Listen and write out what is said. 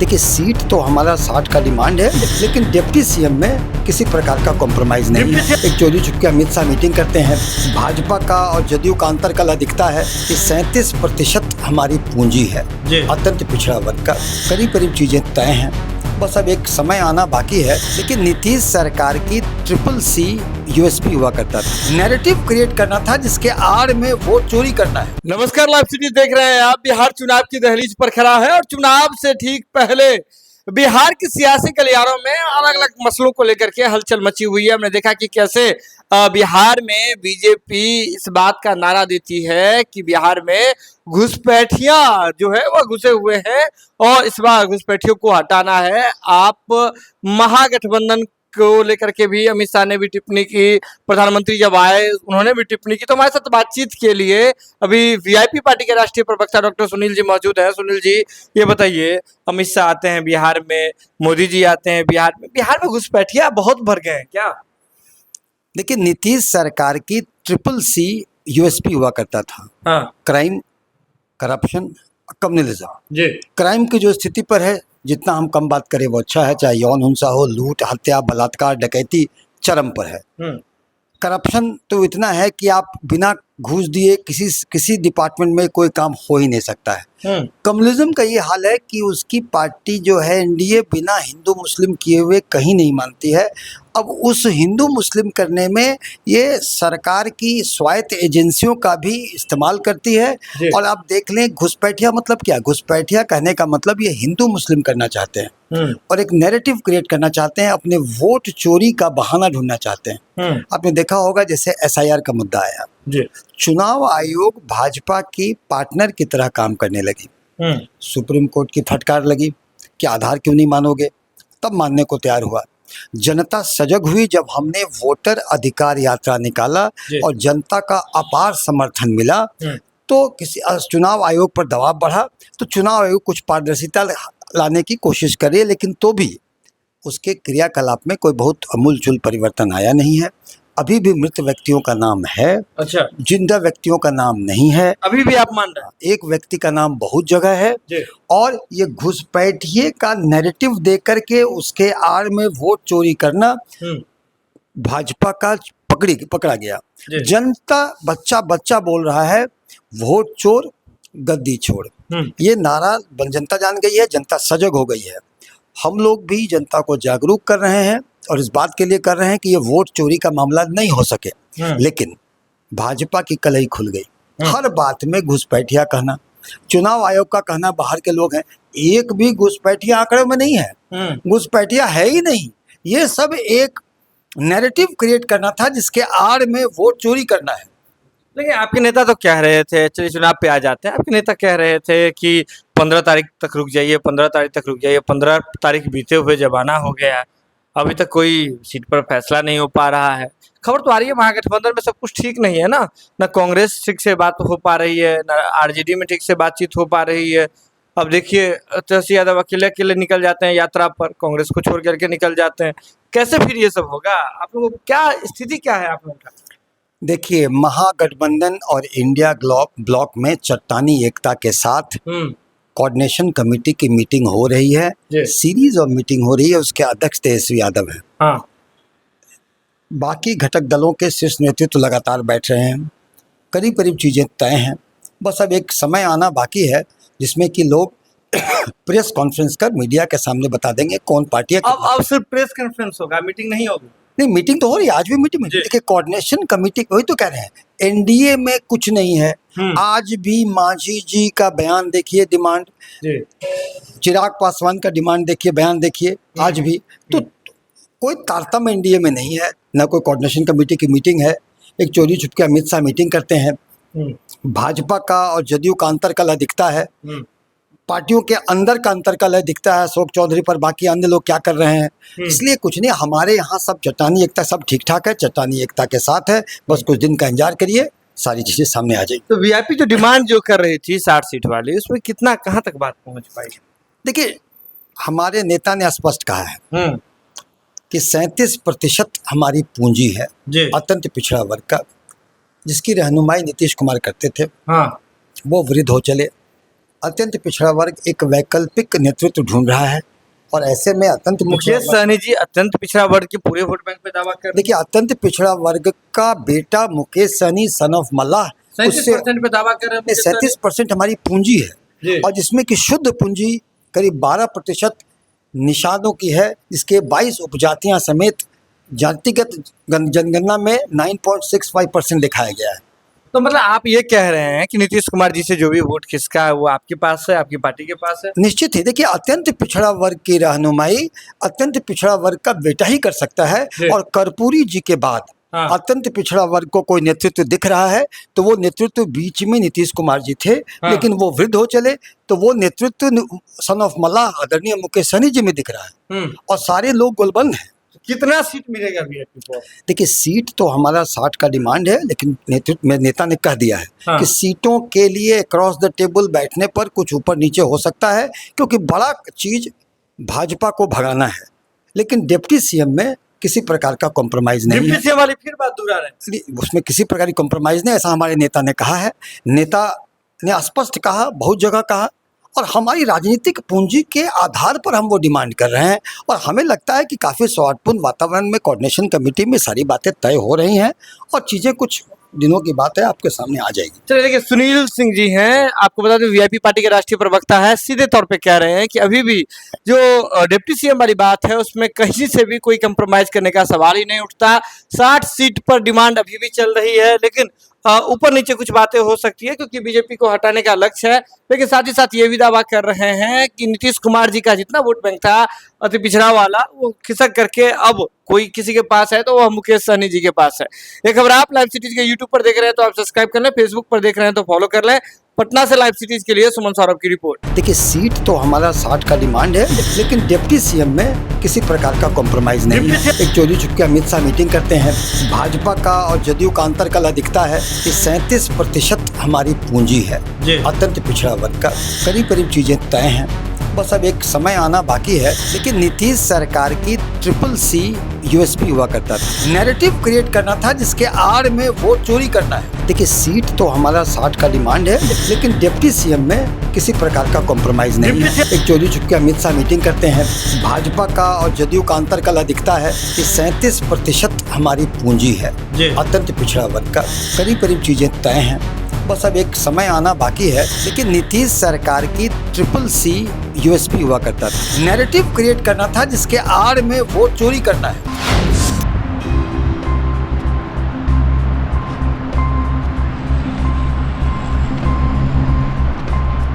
देखिए, सीट तो हमारा 60 का डिमांड है, लेकिन डिप्टी सीएम में किसी प्रकार का कॉम्प्रोमाइज नहीं है। एक चोरी छुपके अमित शाह मीटिंग करते हैं। भाजपा का और जदयू का अंतर कला दिखता है कि 37% हमारी पूंजी है, अत्यंत पिछड़ा वर्ग का। करीब करीब चीजें तय हैं, बस अब एक समय आना बाकी है। लेकिन नीतीश सरकार की CCC यूएसपी हुआ करता था, नैरेटिव क्रिएट करना था जिसके आड़ में वोट चोरी करना है। नमस्कार, लाइव सिटी देख रहे हैं आप। बिहार चुनाव की दहलीज पर खड़ा है और चुनाव से ठीक पहले बिहार की सियासी गलियारों में अलग अलग मसलों को लेकर के हलचल मची हुई है। हमने देखा कि कैसे बिहार में बीजेपी इस बात का नारा देती है कि बिहार में घुसपैठियां जो है वो घुसे हुए हैं और इस बार घुसपैठियों को हटाना है। आप महागठबंधन को लेकर के भी अमित शाह ने भी टिप्पणी की, प्रधानमंत्री जब आए उन्होंने भी टिप्पणी की। तो हमारे साथ बातचीत के लिए अभी वीआईपी पार्टी के राष्ट्रीय प्रवक्ता डॉक्टर सुनील जी मौजूद हैं। सुनील जी, ये बताइए, अमित शाह आते हैं बिहार में, मोदी जी आते हैं बिहार में घुसपैठिया बहुत भर गए हैं क्या? देखिए, नीतीश सरकार की CCC यूएसपी हुआ करता था। हाँ, क्राइम, करप्शन, कम्युनलिज्म। जी, क्राइम की जो स्थिति पर है, जितना हम कम बात करें वो अच्छा है। चाहे यौन हिंसा हो, लूट, हत्या, बलात्कार, डकैती चरम पर है। करप्शन तो इतना है कि आप बिना घूस दिए किसी डिपार्टमेंट में कोई काम हो ही नहीं सकता है। कम्युनिज्म का ये हाल है कि उसकी पार्टी जो है एनडीए बिना हिंदू मुस्लिम किए हुए कहीं नहीं मानती है। अब उस हिंदू मुस्लिम करने में ये सरकार की स्वायत्त एजेंसियों का भी इस्तेमाल करती है। और आप देख लें, घुसपैठिया मतलब क्या? घुसपैठिया कहने का मतलब ये हिंदू मुस्लिम करना चाहते हैं और एक नैरेटिव क्रिएट करना चाहते हैं, अपने वोट चोरी का बहाना ढूंढना चाहते हैं। आपने देखा होगा जैसे SIR का मुद्दा आया, चुनाव आयोग भाजपा की पार्टनर की तरह काम करने लगी। सुप्रीम कोर्ट की फटकार लगी कि आधार क्यों नहीं मानोगे, तब मानने को तैयार हुआ। जनता सजग हुई जब हमने वोटर अधिकार यात्रा निकाला और जनता का अपार समर्थन मिला, तो किसी चुनाव आयोग पर दबाव बढ़ा। तो चुनाव आयोग कुछ पारदर्शिता लाने की कोशिश करे, लेकिन तो भी उसके क्रियाकलाप में कोई बहुत अमूलचूल परिवर्तन आया नहीं है। अभी भी मृत व्यक्तियों का नाम है, अच्छा, जिंदा व्यक्तियों का नाम नहीं है। अभी भी आप मान रहे हैं? एक व्यक्ति का नाम बहुत जगह है और ये घुसपैठिए का नैरेटिव देकर के उसके आड़ में वोट चोरी करना भाजपा का पकड़ा गया। जनता बच्चा बच्चा बोल रहा है, वोट चोर गद्दी छोड़। ये नारा जनता जान गई है, जनता सजग हो गई है। हम लोग भी जनता को जागरूक कर रहे हैं और इस बात के लिए कर रहे हैं कि ये वोट चोरी का मामला नहीं हो सके। लेकिन भाजपा की कलई खुल गई, हर बात में घुसपैठिया कहना। चुनाव आयोग का कहना बाहर के लोग हैं, एक भी घुसपैठिया आंकड़े में नहीं है, घुसपैठिया है ही नहीं। ये सब एक नैरेटिव क्रिएट करना था जिसके आड़ में वोट चोरी करना है। लेकिन आपके नेता तो कह रहे थे, चलिए चुनाव पे आ जाते हैं, आपके नेता कह रहे थे कि 15 तारीख तक रुक जाइए, 15 तारीख तक रुक जाइए। 15 तारीख बीते हुए जमाना हो गया, अभी तक कोई सीट पर फैसला नहीं हो पा रहा है। खबर तो आ रही है महागठबंधन में सब कुछ ठीक नहीं है ना कांग्रेस ठीक से बात हो पा रही है, ना आरजेडी में ठीक से बातचीत हो पा रही है। अब देखिए, तेजस्वी यादव अकेले अकेले निकल जाते हैं यात्रा पर, कांग्रेस को छोड़ करके निकल जाते हैं। कैसे फिर ये सब होगा? आप लोगों को क्या स्थिति क्या है आप लोगों का? देखिए, महागठबंधन और इंडिया ब्लॉक में चट्टानी एकता के साथ कोऑर्डिनेशन कमेटी की मीटिंग हो रही है, सीरीज ऑफ मीटिंग हो रही है। उसके अध्यक्ष तेजस्वी यादव हैं। हाँ। बाकी घटक दलों के शीर्ष नेतृत्व लगातार बैठ रहे हैं, करीब करीब चीजें तय हैं। बस अब एक समय आना बाकी है जिसमें कि लोग प्रेस कॉन्फ्रेंस कर मीडिया के सामने बता देंगे कौन पार्टी है। अब सिर्फ प्रेस कॉन्फ्रेंस होगा, मीटिंग नहीं होगी? नहीं, मीटिंग तो हो रही है, आज भी मीटिंग। देखिए, कोऑर्डिनेशन कमेटी, वही तो कह रहे हैं, एनडीए में कुछ नहीं है। आज भी मांझी जी का बयान देखिए, डिमांड, चिराग पासवान का डिमांड देखिए, बयान देखिए, आज भी। तो कोई तारतम्य एनडीए में नहीं है, ना कोई कोऑर्डिनेशन कमेटी की मीटिंग है। एक चोरी छुपके अमित शाह मीटिंग करते हैं। भाजपा का और जदयू का अंतर कला दिखता है, पार्टियों के अंदर का अंतर कला दिखता है अशोक चौधरी पर, बाकी अन्य लोग क्या कर रहे हैं। इसलिए कुछ नहीं, हमारे यहाँ सब चट्टानी एकता, सब ठीक ठाक है, चट्टानी एकता के साथ है। बस कुछ दिन का इंतजार करिए, सारी चीजें सामने आ जाएगी। तो वीआईपी जो डिमांड जो कर रही थी 60 सीट वाली, उसमें कितना कहाँ तक बात पहुंच पाई? देखिए, हमारे नेता ने स्पष्ट कहा है कि 37% हमारी पूंजी है, अत्यंत पिछड़ा वर्ग का, जिसकी रहनुमाई नीतीश कुमार करते थे। वो वृद्ध हो चले, अत्यंत पिछड़ा वर्ग एक वैकल्पिक नेतृत्व ढूंढ रहा है और ऐसे में अत्यंत मुकेश सहनी जी अत्यंत पिछड़ा वर्ग के पूरे वोट बैंक पे दावा कर देखिए, अत्यंत पिछड़ा वर्ग का बेटा मुकेश सहनी सन ऑफ मल्लाह 37% पे दावा कर रहे हैं। 37% हमारी पूंजी है और जिसमें कि शुद्ध पूंजी करीब 12% निषादों की है, जिसके 22 उपजातियां समेत जातिगत जनगणना में 9.65% दिखाया गया है। तो मतलब आप ये कह रहे हैं कि नीतीश कुमार जी से जो भी वोट खिसका है वो आपके पास है, आपकी पार्टी के पास है? निश्चित ही देखिए, अत्यंत पिछड़ा वर्ग की रहनुमाई अत्यंत पिछड़ा वर्ग का बेटा ही कर सकता है और कर्पूरी जी के बाद अत्यंत पिछड़ा वर्ग को कोई नेतृत्व दिख रहा है तो वो नेतृत्व बीच में नीतीश कुमार जी थे, लेकिन वो वृद्ध हो चले तो वो नेतृत्व सन ऑफ मल्लाह आदरणीय मुकेश सहनी जी में दिख रहा है और सारे लोग गोलबंद हैं। कितना सीट मिलेगा बीजेपी को? देखिए, सीट तो हमारा 60 का डिमांड है, लेकिन नेतृत्व में नेता ने कह दिया है कि सीटों के लिए क्रॉस द टेबल बैठने पर कुछ ऊपर नीचे हो सकता है, क्योंकि बड़ा चीज भाजपा को भगाना है, लेकिन डिप्टी सीएम में किसी प्रकार का कॉम्प्रोमाइज नहीं है। सीएम वाली फिर बात दोहरा रहे हैं। उसमें किसी प्रकार की कॉम्प्रोमाइज नहीं, ऐसा हमारे नेता ने कहा है। नेता ने स्पष्ट कहा, बहुत जगह कहा, और हमारी राजनीतिक पूंजी के आधार पर हम वो डिमांड कर रहे हैं और हमें लगता है कि काफ़ी सौहार्दपूर्ण वातावरण में कोऑर्डिनेशन कमेटी में सारी बातें तय हो रही हैं और चीज़ें कुछ दिनों की बात है आपके सामने आ जाएगी। चलिए देखिए, सुनील सिंह जी हैं, आपको बता दें वीआईपी पार्टी के राष्ट्रीय प्रवक्ता है, सीधे तौर पे कह रहे हैं कि अभी भी जो डिप्टी सीएम वाली बात है उसमें कहीं से भी कोई कंप्रोमाइज करने का सवाल ही नहीं उठता। 60 सीट पर डिमांड अभी भी चल रही है, लेकिन ऊपर नीचे कुछ बातें हो सकती है क्योंकि बीजेपी को हटाने का लक्ष्य है। लेकिन साथ ही साथ ये भी दावा कर रहे हैं कि नीतीश कुमार जी का जितना वोट बैंक था अति पिछड़ा वाला, वो खिसक करके अब कोई किसी के पास है तो वह मुकेश सहनी जी के पास है। ये खबर आप लाइव सिटीज के यूट्यूब पर देख रहे हैं तो आप सब्सक्राइब कर लें, फेसबुक पर देख रहे हैं तो फॉलो कर लें। पटना से लाइव सिटीज के लिए सुमन सौरभ की रिपोर्ट। देखिए, सीट तो हमारा 60 का डिमांड है, लेकिन डिप्टी सीएम में किसी प्रकार का कॉम्प्रोमाइज नहीं है। एक चोरी छुपके अमित शाह मीटिंग करते हैं, भाजपा का और जदयू का अंतर कला दिखता है कि 37% हमारी पूंजी है अत्यंत पिछड़ा वर्ग का, करीब करीब चीजें तय हैं, बस अब एक समय आना बाकी है। लेकिन नीतीश सरकार की CCC यूएसपी हुआ करता था, नैरेटिव क्रिएट करना था जिसके आड़ में वोट चोरी करना है। देखिए, सीट तो हमारा 60 का डिमांड है, लेकिन डिप्टी सीएम में किसी प्रकार का कॉम्प्रोमाइज नहीं है। एक चोरी छुपके अमित शाह मीटिंग करते हैं, भाजपा का और जदयू का अंतर कला दिखता है कि 37% हमारी पूंजी है अत्यंत पिछड़ा वर्ग का, करीब करीब चीजें तय हैं, बस अब एक समय आना बाकी है। लेकिन नीतीश सरकार की CCC यूएसपी हुआ करता था, नैरेटिव क्रिएट करना था जिसके आड़ में वोट चोरी करना है।